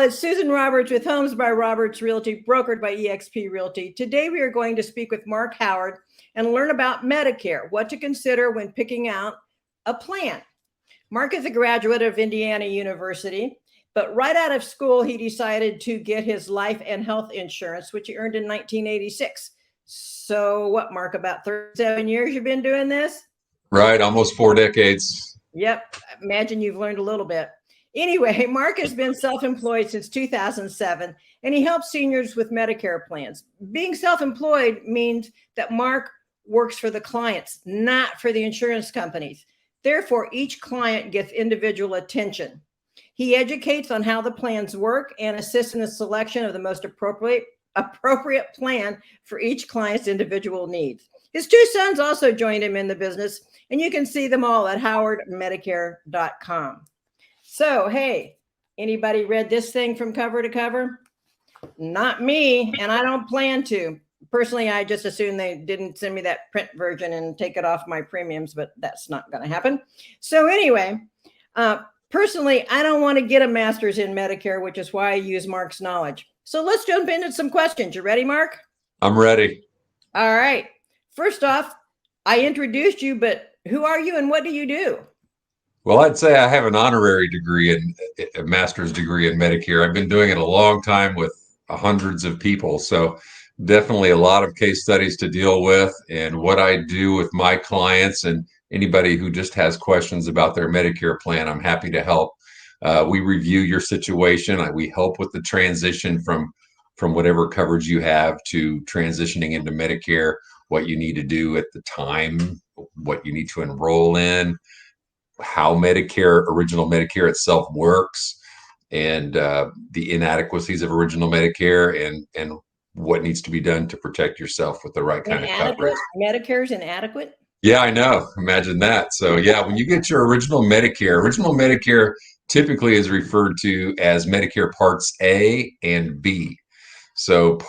it's Susan Roberts with Homes by Roberts Realty, brokered by eXp Realty. Today, we are going to speak with Mark Howard and learn about Medicare, what to consider when picking out a plan. Mark is a graduate of Indiana University, but right out of school, he decided to get his life and health insurance, which he earned in 1986. So what, Mark, about 37 years you've been doing this? Right, almost 4 decades. Yep, imagine you've learned a little bit. Anyway, Mark has been self-employed since 2007, and he helps seniors with Medicare plans. Being self-employed means that Mark works for the clients, not for the insurance companies. Therefore, each client gets individual attention. He educates on how the plans work and assists in the selection of the most appropriate plan for each client's individual needs. His two sons also joined him in the business, and you can see them all at howardmedicare.com. So, hey, anybody read this thing from cover to cover? Not me, and I don't plan to. Personally, I just assume they didn't send me that print version and take it off my premiums, but that's not going to happen. So anyway, personally, I don't want to get a master's in Medicare, which is why I use Mark's knowledge. So let's jump into some questions. You ready, Mark? I'm ready. All right. First off, I introduced you, but who are you and what do you do? Well, I'd say I have an honorary degree and a master's degree in Medicare. I've been doing it a long time with hundreds of people. So definitely a lot of case studies to deal with. And what I do with my clients and anybody who just has questions about their Medicare plan, I'm happy to help. We review your situation. We help with the transition from whatever coverage you have to transitioning into Medicare, what you need to do at the time, what you need to enroll in, how original Medicare itself works, and the inadequacies of original Medicare and what needs to be done to protect yourself with the right kind of coverage. Medicare's inadequate? Yeah, I know. Imagine that. So yeah, when you get your original Medicare typically is referred to as Medicare Parts A and B. So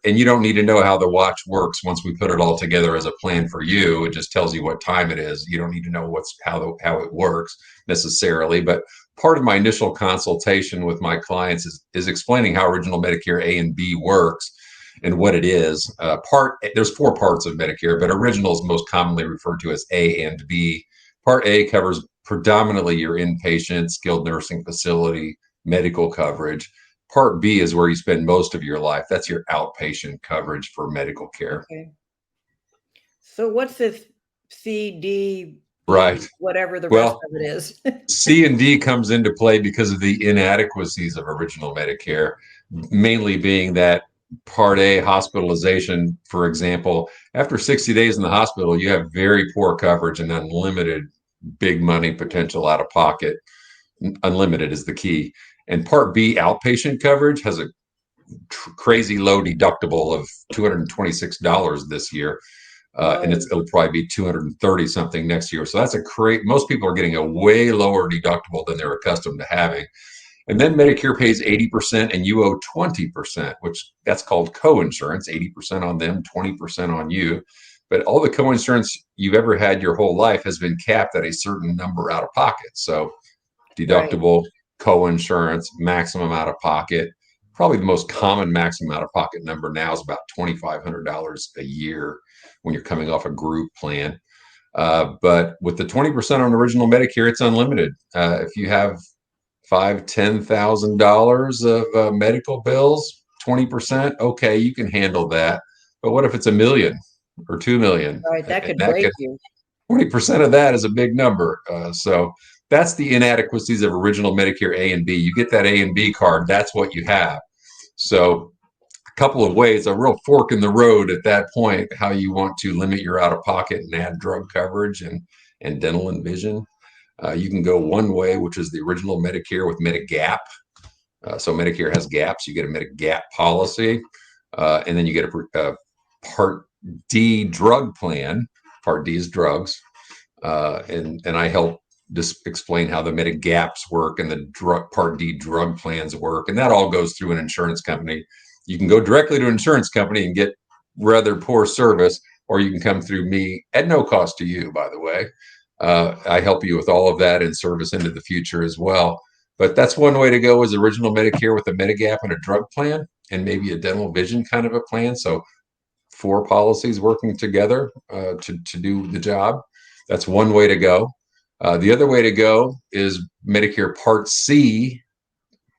and you don't need to know how the watch works once we put it all together as a plan for you. It just tells you what time it is. You don't need to know how it works necessarily. But part of my initial consultation with my clients is explaining how original Medicare A and B works and what it is. There's 4 parts of Medicare, but original is most commonly referred to as A and B. Part A covers predominantly your inpatient, skilled nursing facility, medical coverage. Part B is where you spend most of your life. That's your outpatient coverage for medical care. Okay. So what's this C, D, right? Whatever the rest of it is. C and D comes into play because of the inadequacies of original Medicare, mainly being that Part A hospitalization, for example, after 60 days in the hospital, you have very poor coverage and unlimited big money potential out of pocket. Unlimited is the key. And Part B outpatient coverage has a crazy low deductible of $226 this year. And it'll probably be 230 something next year. So that's most people are getting a way lower deductible than they're accustomed to having. And then Medicare pays 80% and you owe 20%, which that's called co-insurance, 80% on them, 20% on you. But all the co-insurance you've ever had your whole life has been capped at a certain number out of pocket. So deductible, co-insurance, maximum out of pocket. Probably the most common maximum out of pocket number now is about $2,500 a year when you're coming off a group plan. But with the 20% on original Medicare, it's unlimited. If you have $5,000-$10,000 of medical bills, 20%, okay, you can handle that. But what if it's $1 million or $2 million? Right, that could break you. 20% of that is a big number. So that's the inadequacies of original Medicare A and B. You get that A and B card, that's what you have. So a couple of ways, a real fork in the road at that point, how you want to limit your out-of-pocket and add drug coverage and dental and vision. You can go one way, which is the original Medicare with Medigap. So Medicare has gaps. You get a Medigap policy, and then you get a Part D drug plan. Part D is drugs, and I help just explain how the Medigaps work and the Part D drug plans work, and that all goes through an insurance company. You can go directly to an insurance company and get rather poor service, or you can come through me at no cost to you, by the way. I help you with all of that and service into the future as well. But that's one way to go, is original Medicare with a Medigap and a drug plan, and maybe a dental vision kind of a plan. So 4 policies working together to do the job. That's one way to go. The other way to go is Medicare Part C.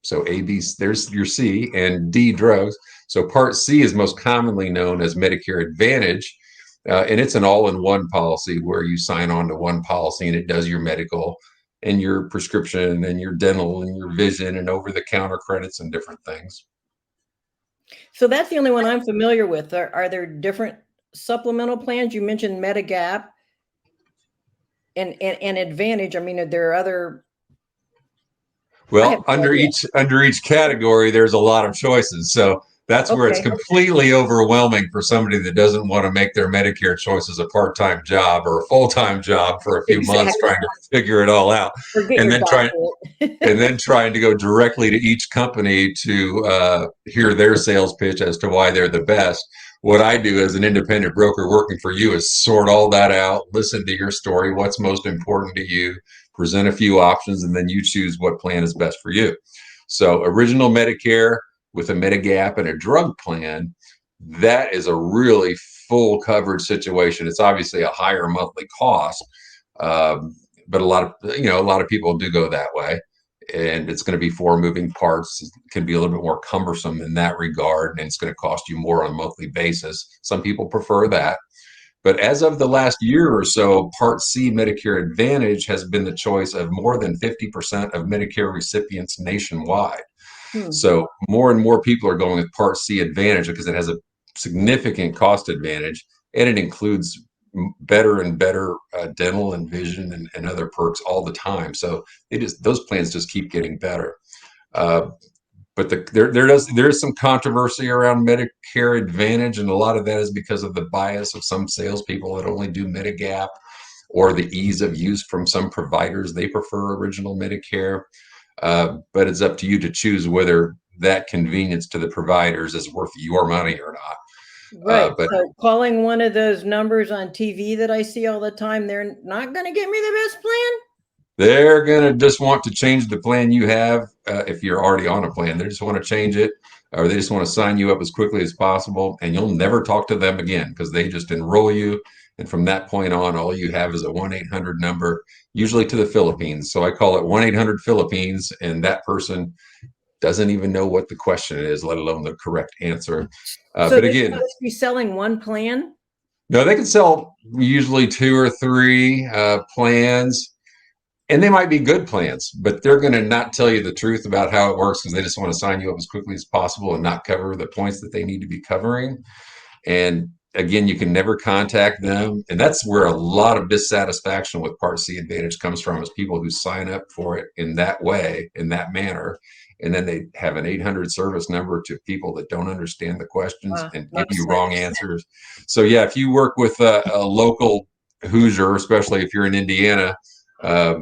So A, B, there's your C, and D, drugs. So Part C is most commonly known as Medicare Advantage, and it's an all-in-one policy where you sign on to one policy and it does your medical and your prescription and your dental and your vision and over-the-counter credits and different things. So that's the only one I'm familiar with. Are there different supplemental plans? You mentioned Medigap and Advantage. I mean, are there other? Well, under each category, there's a lot of choices. So that's where it's completely overwhelming for somebody that doesn't want to make their Medicare choices a part-time job or a full-time job for a few months trying to figure it all out. And then trying to go directly to each company to hear their sales pitch as to why they're the best. What I do as an independent broker working for you is sort all that out, listen to your story, what's most important to you, present a few options, and then you choose what plan is best for you. So original Medicare with a Medigap and a drug plan, that is a really full coverage situation. It's obviously a higher monthly cost, but a lot of people do go that way. And it's going to be 4 moving parts. It can be a little bit more cumbersome in that regard, and it's going to cost you more on a monthly basis. Some people prefer that. But as of the last year or so, Part C Medicare Advantage has been the choice of more than 50% of Medicare recipients nationwide. So more and more people are going with Part C Advantage because it has a significant cost advantage, and it includes better and better dental and vision and other perks all the time. So those plans just keep getting better. But there is some controversy around Medicare Advantage, and a lot of that is because of the bias of some salespeople that only do Medigap, or the ease of use from some providers. They prefer original Medicare, but it's up to you to choose whether that convenience to the providers is worth your money or not. Right. So calling one of those numbers on TV that I see all the time, they're not going to get me the best plan. They're going to just want to change the plan you have. If you're already on a plan, they just want to change it, or they just want to sign you up as quickly as possible, and you'll never talk to them again because they just enroll you. And from that point on, all you have is a 1-800 number, usually to the Philippines. So I call it 1-800 Philippines, and that person doesn't even know what the question is, let alone the correct answer. But again, supposed to be selling one plan? No, they can sell usually 2 or 3 plans. And they might be good plans, but they're going to not tell you the truth about how it works because they just want to sign you up as quickly as possible and not cover the points that they need to be covering. And again, you can never contact them. And that's where a lot of dissatisfaction with Part C Advantage comes from, is people who sign up for it in that way, in that manner. And then they have an 800 service number to people that don't understand the questions and give you wrong answers. So yeah, if you work with a local Hoosier, especially if you're in Indiana,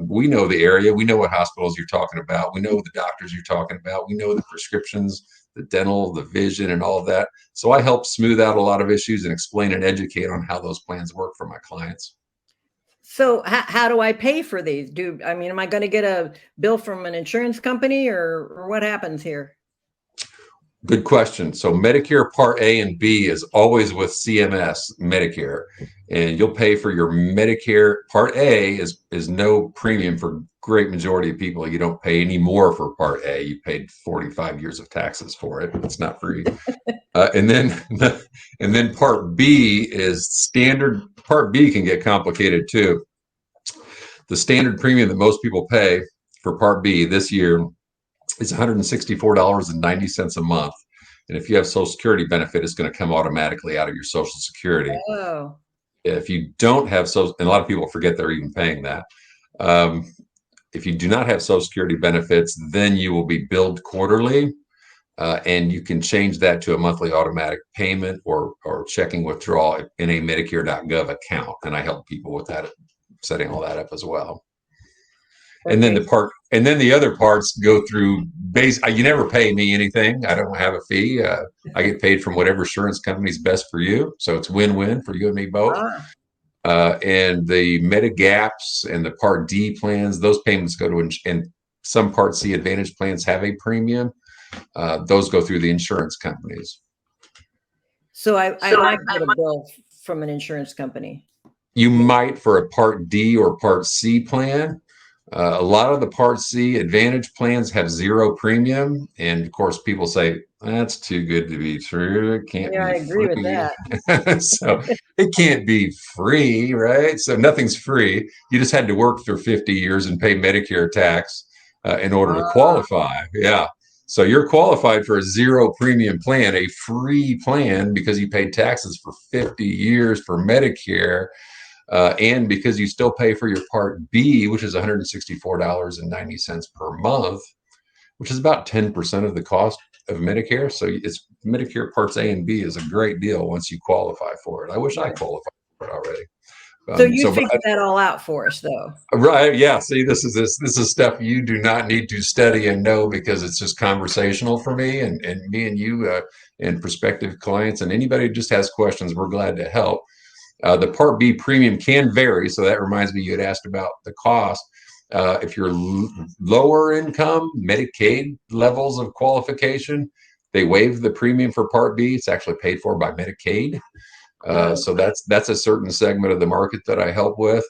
we know the area. We know what hospitals you're talking about. We know the doctors you're talking about. We know the prescriptions, the dental, the vision, and all of that. So I help smooth out a lot of issues and explain and educate on how those plans work for my clients. So how do I pay for these? Am I going to get a bill from an insurance company, or what happens here? Good question. So Medicare Part A and B is always with CMS Medicare, and you'll pay for your Medicare Part A is no premium for great majority of people. You don't pay any more for Part A. You paid 45 years of taxes for it. It's not free. And then Part B is standard. Part B can get complicated too. The standard premium that most people pay for Part B this year is $164.90 a month. And if you have Social Security benefit, it's going to come automatically out of your Social Security. Oh. If you don't have Social, and a lot of people forget they're even paying that. If you do not have Social Security benefits, then you will be billed quarterly, and you can change that to a monthly automatic payment or checking withdrawal in a Medicare.gov account. And I help people with that, setting all that up as well. Okay. And then the other parts go through base. You never pay me anything. I don't have a fee. I get paid from whatever insurance company is best for you. So it's win-win for you and me both. And the Medigaps and the Part D plans, those payments go to, and some Part C Advantage plans have a premium. Those go through the insurance companies. So I might get a bill from an insurance company. You might for a Part D or Part C plan. A lot of the Part C Advantage plans have zero premium. And of course, people say, that's too good to be true. It can't Yeah, I be agree with free. that. So it can't be free, right? So nothing's free. You just had to work for 50 years and pay Medicare tax in order to qualify. Yeah. So you're qualified for a zero premium plan, a free plan because you paid taxes for 50 years for Medicare. And because you still pay for your Part B, which is $164.90 per month, which is about 10% of the cost of Medicare. So it's Medicare Parts A and B is a great deal once you qualify for it. I wish I qualified for it already. So you figured that all out for us, though. Right. Yeah. See, this is stuff you do not need to study and know because it's just conversational for me and me and you and prospective clients and anybody who just has questions. We're glad to help. The Part B premium can vary. So that reminds me, you had asked about the cost. If you're lower income, Medicaid levels of qualification, they waive the premium for Part B. It's actually paid for by Medicaid. So that's a certain segment of the market that I help with.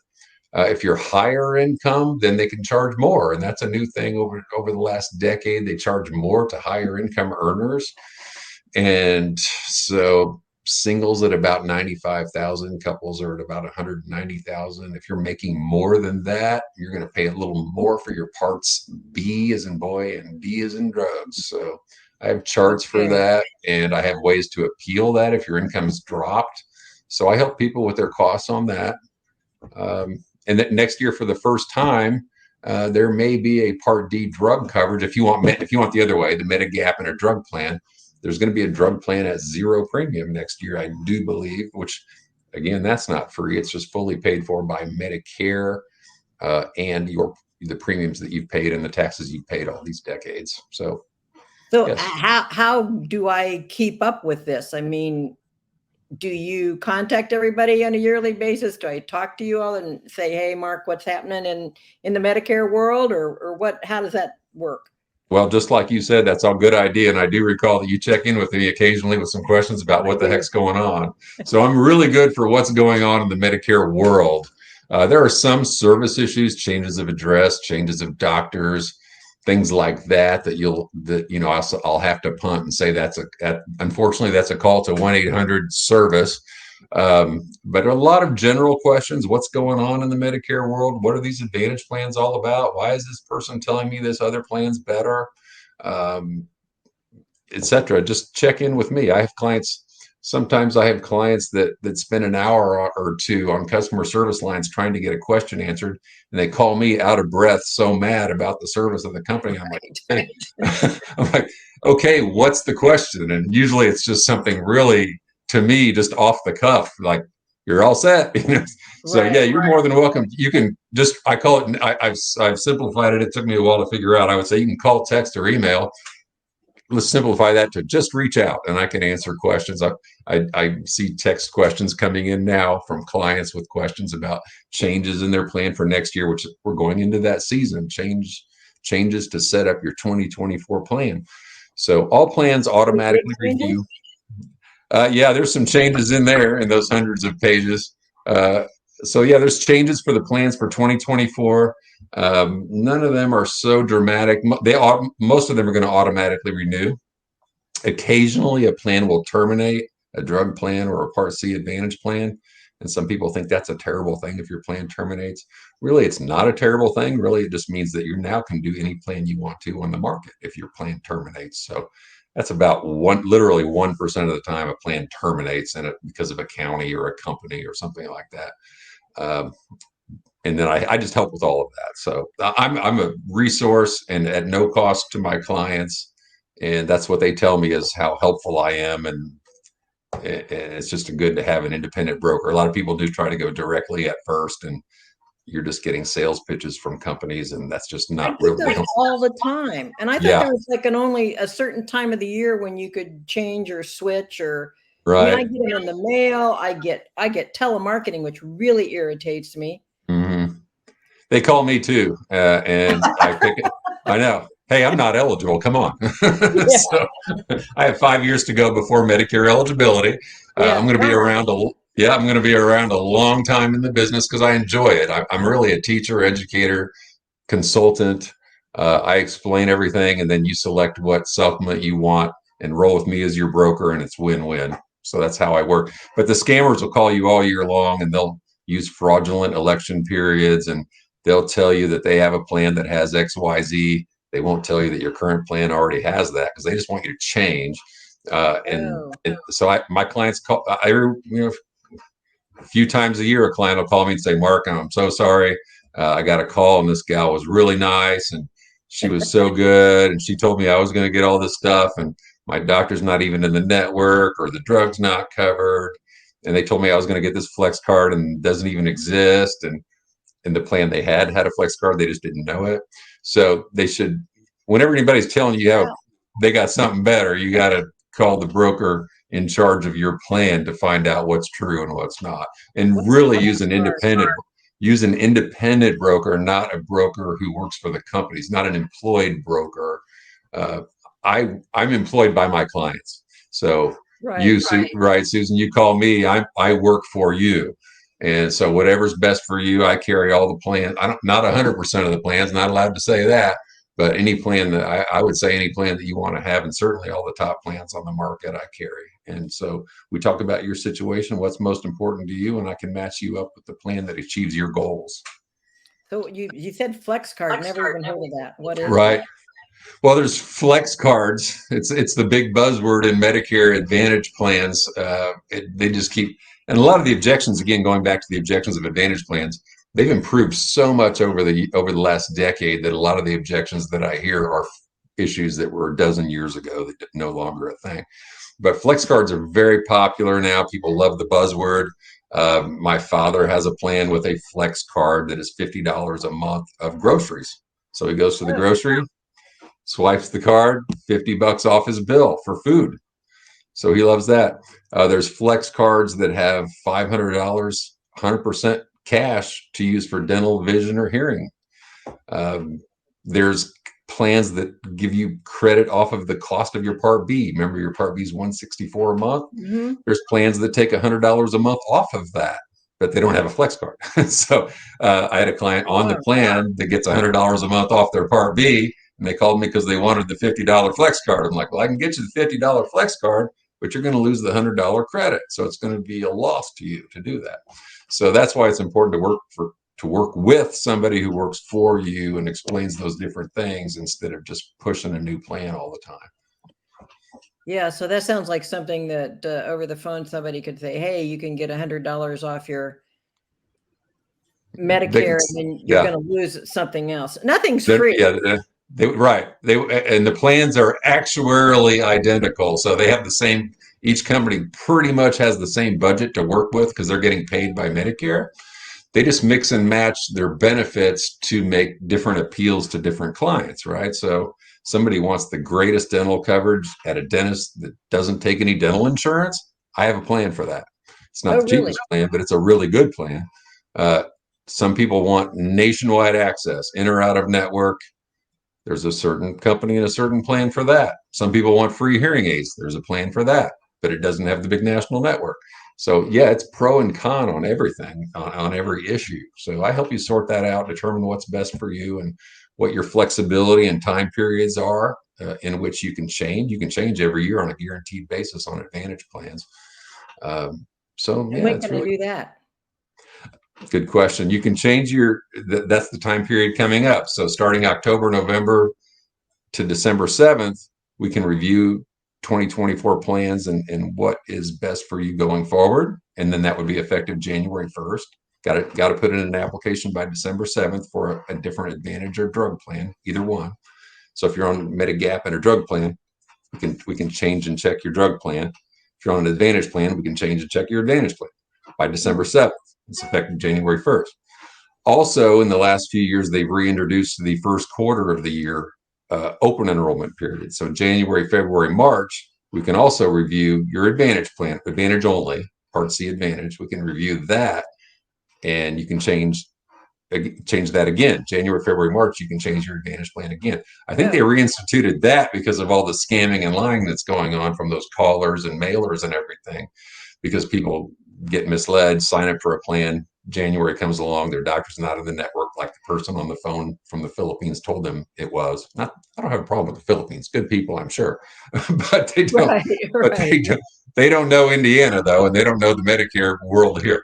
If you're higher income, then they can charge more. And that's a new thing over the last decade. They charge more to higher income earners. And so singles at about 95,000, couples are at about 190,000. If you're making more than that, you're going to pay a little more for your Parts B as in boy and D as in drugs. So I have charts for that, and I have ways to appeal that if your income is dropped. So I help people with their costs on that. And then next year, for the first time, there may be a Part D drug coverage. If you want the other way, the Medigap and a drug plan, there's going to be a drug plan at zero premium next year, I do believe, which again, that's not free. It's just fully paid for by Medicare and the premiums that you've paid and the taxes you've paid all these decades. So yes. How do I keep up with this? I mean, do you contact everybody on a yearly basis? Do I talk to you all and say, hey, Mark, what's happening in the Medicare world, or what? How does that work? Well, just like you said, that's all good idea. And I do recall that you check in with me occasionally with some questions about what the heck's going on. So I'm really good for what's going on in the Medicare world. There are some service issues, changes of address, changes of doctors, things like that I'll have to punt and say unfortunately that's a call to 1-800-SERVICE. But a lot of general questions. What's going on in the Medicare world? What are these Advantage plans all about? Why is this person telling me this other plan's better? Etc. Just check in with me. Sometimes I have clients that spend an hour or two on customer service lines trying to get a question answered, and they call me out of breath, so mad about the service of the company. I'm like, hey. I'm like, okay, what's the question? And usually it's just something really, to me, just off the cuff, like, you're all set. So yeah, you're more than welcome. You can I call it, I've simplified it. It took me a while to figure out. I would say you can call, text, or email. Let's simplify that to just reach out and I can answer questions. I see text questions coming in now from clients with questions about changes in their plan for next year, which we're going into that season, changes to set up your 2024 plan. So all plans automatically review. Yeah, there's some changes in there in those hundreds of pages. So yeah, there's changes for the plans for 2024. None of them are so dramatic. Most of them are going to automatically renew. Occasionally, a plan will terminate, a drug plan or a Part C Advantage plan. And some people think that's a terrible thing if your plan terminates. Really, it's not a terrible thing. Really, it just means that you now can do any plan you want to on the market if your plan terminates. So that's about literally 1% of the time a plan terminates in it because of a county or a company or something like that. And then I just help with all of that. So I'm a resource and at no cost to my clients. And that's what they tell me is how helpful I am. And it's just good to have an independent broker. A lot of people do try to go directly at first, and you're just getting sales pitches from companies, and that's just not really all the time. And I thought there was like only a certain time of the year when you could change or switch or. Right. I mean, I get them in the mail. I get telemarketing, which really irritates me. Mm-hmm. They call me too, and I know. Hey, I'm not eligible. Come on. Yeah. So I have 5 years to go before Medicare eligibility. Yeah. I'm going to be around I'm going to be around a long time in the business because I enjoy it. I'm really a teacher, educator, consultant. I explain everything, and then you select what supplement you want and roll with me as your broker, and it's win-win. So that's how I work. But the scammers will call you all year long, and they'll use fraudulent election periods, and they'll tell you that they have a plan that has XYZ. They won't tell you that your current plan already has that because they just want you to change. Oh, So my clients call. A few times a year, a client will call me and say, "Mark, I'm so sorry. I got a call, and this gal was really nice, and she was so good, and she told me I was going to get all this stuff, and my doctor's not even in the network, or the drug's not covered, and they told me I was going to get this flex card, and it doesn't even exist, and the plan they had a flex card, they just didn't know it. So they should, whenever anybody's telling you how wow. they got something better, you got to call the broker in charge of your plan to find out what's true and what's not, and What's a really flex card? use an independent broker, not a broker who works for the companies, not an employed broker. uh, I'm employed by my clients, so Right. right, Susan, you call me, I work for you, and so whatever's best for you, I carry all the plans. I don't, not 100% of the plans, not allowed to say that, but any plan that I would say any plan that you want to have, and certainly all the top plans on the market I carry. And so we talk about your situation, what's most important to you, and I can match you up with the plan that achieves your goals. So you said flex card. Never even heard of that. What is Right. that? Well, there's flex cards. It's the big buzzword in Medicare Advantage plans. They just keep, and a lot of the objections, again, going back to the objections of Advantage plans, they've improved so much over the last decade that a lot of the objections that I hear are issues that were a dozen years ago that are no longer a thing. But flex cards are very popular now. People love the buzzword. My father has a plan with a flex card that is $50 a month of groceries. So he goes to the Oh, grocery, swipes the card, $50 off his bill for food. So he loves that. There's flex cards that have $500, 100% cash to use for dental, vision, or hearing. There's plans that give you credit off of the cost of your Part B. Remember, your Part B is $164 a month. mm-hmm. There's plans that take $100 a month off of that, but they don't have a flex card. So I had a client on the Oh, plan that gets $100 a month off their Part B, and they called me because they wanted the $50 flex card. I'm like, well, I can get you the $50 flex card, but you're going to lose the $100 credit, so it's going to be a loss to you to do that. So that's why it's important to work with somebody who works for you and explains those different things instead of just pushing a new plan all the time. yeah. So that sounds like something that over the phone somebody could say, "Hey, you can get $100 off your They can, Medicare, and then you're yeah, going to lose something else. Nothing's free." yeah, right. And the plans are actuarially identical, so they have the same. Each company pretty much has the same budget to work with because they're getting paid by Medicare. They just mix and match their benefits to make different appeals to different clients, right? So somebody wants the greatest dental coverage at a dentist that doesn't take any dental insurance. I have a plan for that. It's not Oh, the really? cheapest plan, but it's a really good plan. Uh, some people want nationwide access, in or out of network. There's a certain company and a certain plan for that. Some people want free hearing aids. There's a plan for that, but it doesn't have the big national network. So yeah, it's pro and con on everything, on every issue. So I help you sort that out, determine what's best for you and what your flexibility and time periods are in which you can change. You can change every year on a guaranteed basis on Advantage plans. So And yeah, when it's can I really do that? good question. You can change that's the time period coming up. So starting October, November to December 7th, we can review 2024 plans and what is best for you going forward. And then that would be effective January 1st. Got to put in an application by December 7th for a different Advantage or drug plan, either one. So if you're on Medigap and a drug plan, we can change and check your drug plan. If you're on an Advantage plan, we can change and check your Advantage plan by December 7th. It's effective January 1st. Also, in the last few years, they've reintroduced the first quarter of the year open enrollment period. So January, February, March, we can also review your Advantage plan, Advantage only, Part C Advantage. We can review that, and you can change change that again. January, February, March, you can change your Advantage plan again. I think Oh. they reinstituted that because of all the scamming and lying that's going on from those callers and mailers and everything, because people get misled, sign up for a plan. January comes along, their doctor's not in the network like the person on the phone from the Philippines told them it was. Not, I don't have a problem with the Philippines, good people, I'm sure, but they don't. Right, But right. they don't know Indiana though, and they don't know the Medicare world here.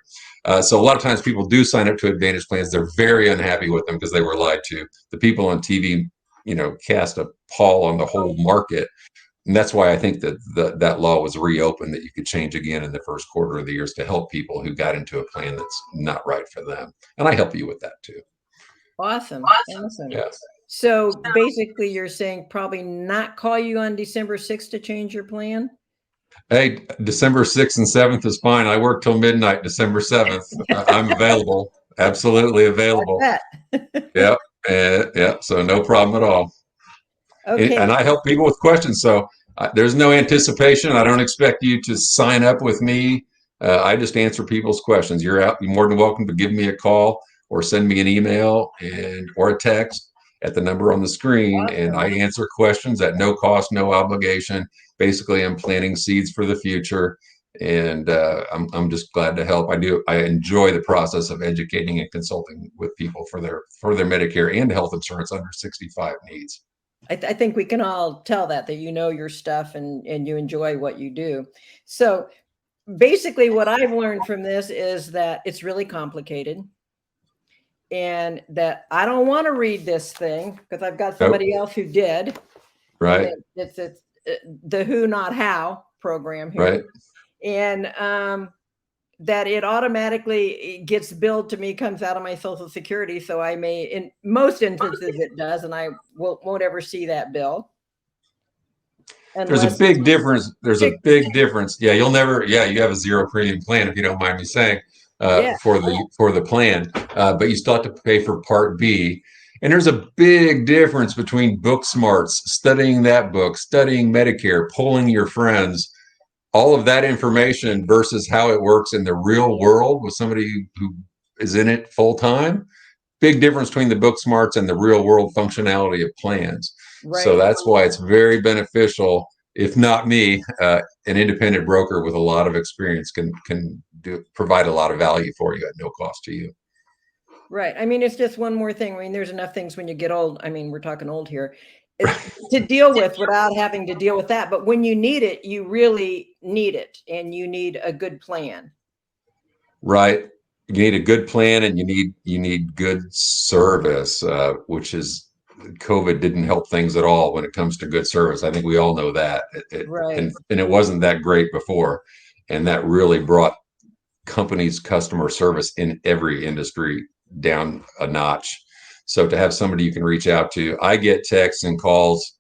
So a lot of times people do sign up to Advantage plans. They're very unhappy with them because they were lied to. The people on TV, cast a pall on the whole market. And that's why I think that that law was reopened, that you could change again in the first quarter of the years to help people who got into a plan that's not right for them. And I help you with that too. Awesome. Awesome. Yes. So basically you're saying probably not call you on December 6th to change your plan? Hey, December 6th and 7th is fine. I work till midnight, December 7th. I'm available. Absolutely available. Yep. Yeah. So no problem at all. Okay. And I help people with questions. So there's no anticipation. I don't expect you to sign up with me. I just answer people's questions. You're more than welcome to give me a call or send me an email or a text at the number on the screen. Awesome. And I answer questions at no cost, no obligation. Basically, I'm planting seeds for the future. And I'm just glad to help. I enjoy the process of educating and consulting with people for their Medicare and health insurance under 65 needs. I think we can all tell that you know your stuff and you enjoy what you do. So basically what I've learned from this is that it's really complicated and that I don't want to read this thing because I've got somebody else who did. Right. It's the who, not how program here. Right. And that it automatically gets billed to me, comes out of my Social Security. So I may, in most instances it does, and I won't ever see that bill. There's a big difference. There's a big difference. Yeah, you have a zero premium plan, if you don't mind me saying, for the plan, but you still have to pay for Part B. And there's a big difference between book smarts, studying that book, studying Medicare, polling your friends, all of that information versus how it works in the real world with somebody who is in it full time. Big difference between the book smarts and the real world functionality of plans. Right. So that's why it's very beneficial. If not me, an independent broker with a lot of experience can provide a lot of value for you at no cost to you. Right. I mean, it's just one more thing. I mean, there's enough things when you get old. I mean, we're talking old here to deal with without having to deal with that. But when you need it, you really need it, and you need a good plan. Right. You need a good plan, and you need good service, which is COVID didn't help things at all when it comes to good service. I think we all know that. Right. And it wasn't that great before, and that really brought companies' customer service in every industry down a notch. So to have somebody you can reach out to, I get texts and calls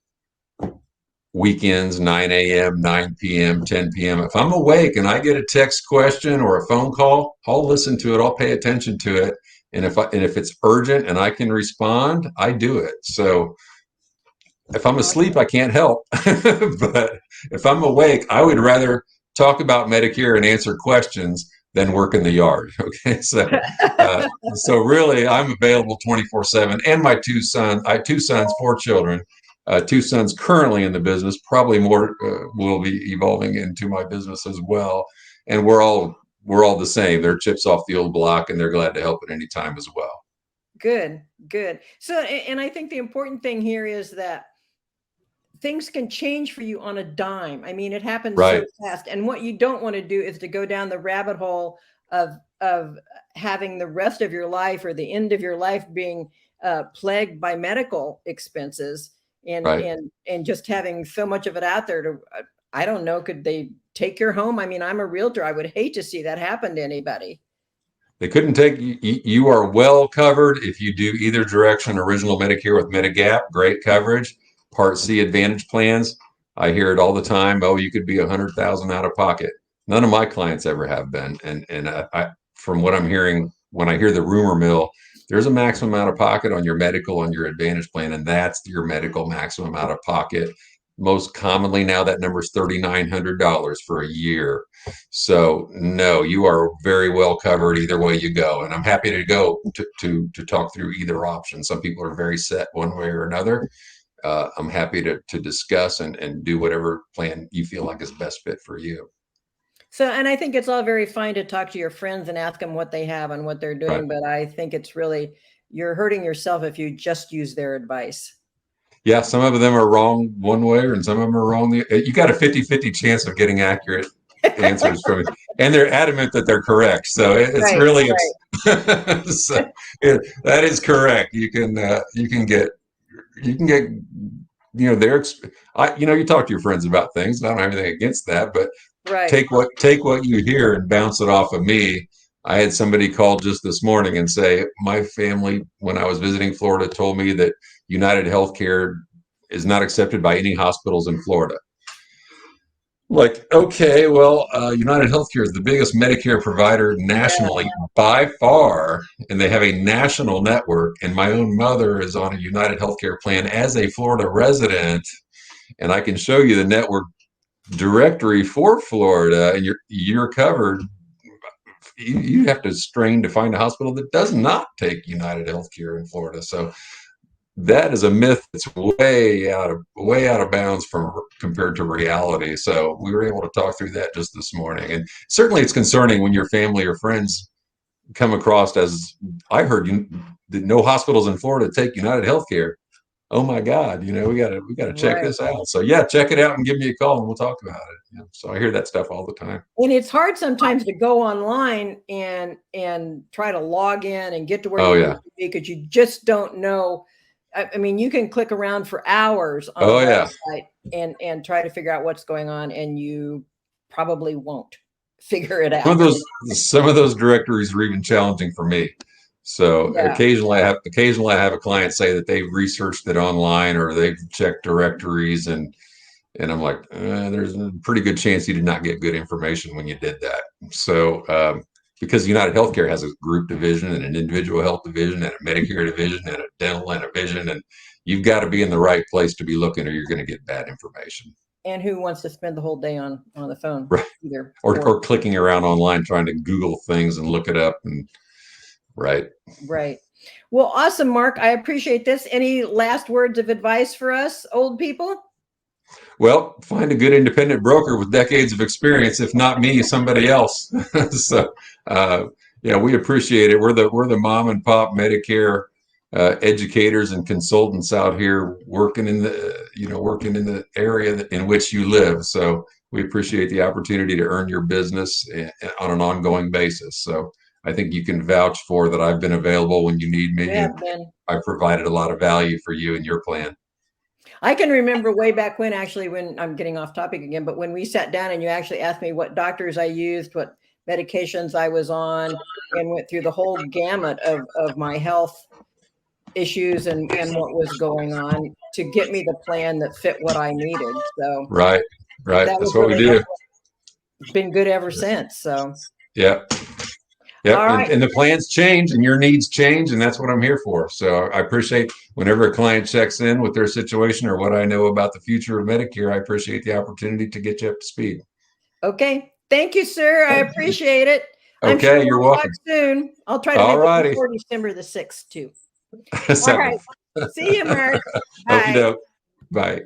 weekends, 9 a.m., 9 p.m., 10 p.m. If I'm awake and I get a text question or a phone call, I'll listen to it. I'll pay attention to it. And if it's urgent and I can respond, I do it. So if I'm asleep, I can't help. But if I'm awake, I would rather talk about Medicare and answer questions than work in the yard. Okay. So really I'm available 24/7, and my two sons, I have 2 sons, 4 children, 2 sons currently in the business, probably more will be evolving into my business as well. And we're all the same. They're chips off the old block, and they're glad to help at any time as well. Good. So, and I think the important thing here is that things can change for you on a dime. I mean, it happens so fast. And what you don't want to do is to go down the rabbit hole of having the rest of your life or the end of your life being plagued by medical expenses and just having so much of it out there to, I don't know, could they take your home? I mean, I'm a realtor. I would hate to see that happen to anybody. They couldn't take you are well covered if you do either direction. Original Medicare with Medigap, great coverage. Part C Advantage plans, I hear it all the time. Oh, you could be $100,000 out of pocket. None of my clients ever have been. And I, from what I'm hearing, when I hear the rumor mill, there's a maximum out of pocket on your medical on your Advantage plan, and that's your medical maximum out of pocket. Most commonly now that number is $3,900 for a year. So no, you are very well covered either way you go. And I'm happy to go to talk through either option. Some people are very set one way or another. I'm happy to discuss and do whatever plan you feel like is best fit for you. So, and I think it's all very fine to talk to your friends and ask them what they have and what they're doing, Right. but I think it's really, you're hurting yourself if you just use their advice. Yeah, some of them are wrong one way and some of them are wrong. You got a 50-50 chance of getting accurate answers from it. And they're adamant that they're correct. So it's Right, really, right. so that is correct. You can get, you talk to your friends about things. I don't have anything against that, but Right. take what you hear and bounce it off of me. I had somebody call just this morning and say, my family, when I was visiting Florida, told me that United Healthcare is not accepted by any hospitals in Florida. Like, okay, well, United Healthcare is the biggest Medicare provider nationally by far, and they have a national network. And my own mother is on a United Healthcare plan as a Florida resident, and I can show you the network directory for Florida, and you're covered. You have to strain to find a hospital that does not take United Healthcare in Florida. So that is a myth that's way out of bounds compared to reality. So we were able to talk through that just this morning. And certainly it's concerning when your family or friends come across as, I heard that no hospitals in Florida take United Healthcare. Oh my God, we gotta check Right. this out. So yeah, check it out and give me a call and we'll talk about it. So I hear that stuff all the time. And it's hard sometimes to go online and try to log in and get to where Oh you yeah. need to be, because you just don't know. I mean, you can click around for hours on a Oh yeah. website and try to figure out what's going on, and you probably won't figure it out. Some of those directories are even challenging for me. So Yeah. occasionally I have a client say that they've researched it online or they've checked directories, and I'm like, there's a pretty good chance you did not get good information when you did that. So because United Healthcare has a group division and an individual health division and a Medicare division and a dental and a vision, and you've got to be in the right place to be looking, or you're going to get bad information. And who wants to spend the whole day on the phone? Right. Either Or clicking around online trying to Google things and look it up, and right. Well, awesome, Mark. I appreciate this. Any last words of advice for us old people? Well, find a good independent broker with decades of experience. If not me, somebody else. So, yeah, we appreciate it. We're the mom and pop Medicare educators and consultants out here working in the area in which you live. So we appreciate the opportunity to earn your business on an ongoing basis. So I think you can vouch for that. I've been available when you need me, and I've provided a lot of value for you and your plan. I can remember way back when, actually, when I'm getting off topic again, but when we sat down and you actually asked me what doctors I used, what medications I was on, and went through the whole gamut of my health issues and what was going on to get me the plan that fit what I needed. So right. That's what we do. It's been good ever since. So yeah. And the plans change and your needs change, and that's what I'm here for. So I appreciate whenever a client checks in with their situation or what I know about the future of Medicare. I appreciate the opportunity to get you up to speed. Okay. Thank you, sir. I appreciate it. Okay, I'm sure you're we'll welcome. talk soon. I'll try to make it before December the 6th too. All right. See you, Mark. Bye. Bye.